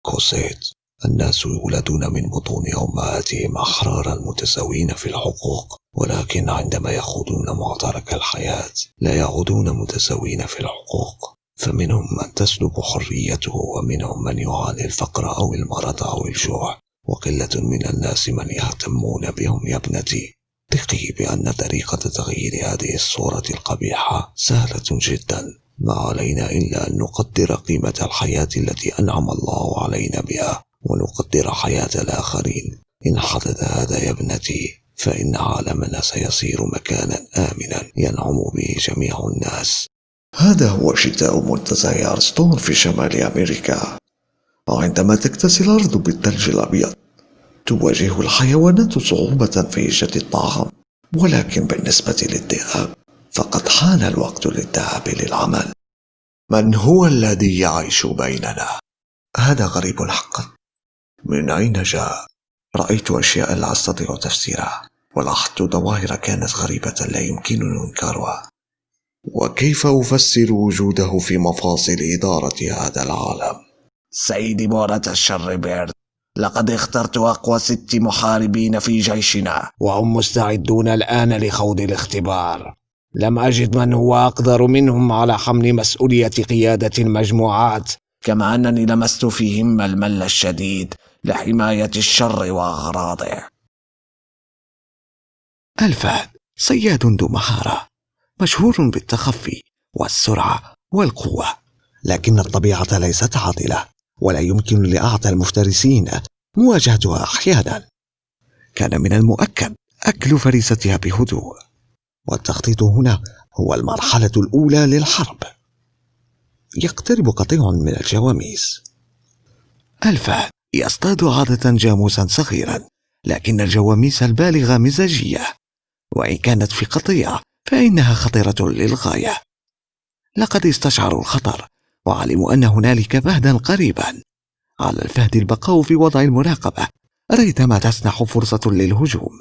كوسيت: الناس يولدون من بطون أمهاتهم أحرارا متساوين في الحقوق، ولكن عندما يخوضون معترك الحياة لا يعودون متساوين في الحقوق، فمنهم من تسلب حريته، ومنهم من يعاني الفقر أو المرض أو الجوع، وقلة من الناس من يهتمون بهم يا ابنتي. ثقي بأن طريقة تغيير هذه الصورة القبيحة سهلة جدا، ما علينا إلا أن نقدر قيمة الحياة التي أنعم الله علينا بها، ونقدر حياة الآخرين. إن حدث هذا يا ابنتي فإن عالمنا سيصير مكانا آمنا ينعم به جميع الناس. هذا هو شتاء منتزه يارستون في شمال أمريكا. وعندما تكتسي الأرض بالثلج الأبيض تواجه الحيوانات صعوبة في إيجاد الطعام، ولكن بالنسبة للذئاب فقد حان الوقت للذهاب للعمل. من هو الذي يعيش بيننا؟ هذا غريب حقا. من أين جاء؟ رأيت أشياء لا أستطيع تفسيرها، ولاحظت ظواهر كانت غريبة لا يمكنني إنكارها. وكيف أفسر وجوده في مفاصل إدارة هذا العالم؟ سيدي بورة الشر بيرد، لقد اخترت أقوى 6 محاربين في جيشنا، وهم مستعدون الآن لخوض الاختبار. لم أجد من هو أقدر منهم على حمل مسؤولية قيادة المجموعات، كما أنني لمست فيهم المل الشديد لحماية الشر وأغراضه. الفهد صياد ذو مهارة، مشهور بالتخفي والسرعة والقوة، لكن الطبيعة ليست عادلة، ولا يمكن لأعتى المفترسين مواجهتها أحيانا. كان من المؤكد أكل فريستها بهدوء، والتخطيط هنا هو المرحلة الأولى للحرب. يقترب قطيع من الجواميس. الفهد يصطاد عادة جاموسا صغيرا، لكن الجواميس البالغة مزاجية، وإن كانت في قطيع فإنها خطيرة للغاية. لقد استشعروا الخطر وعلموا أن هنالك فهدا قريبا. على الفهد البقاء في وضع المراقبة ريثما تسنح فرصة للهجوم.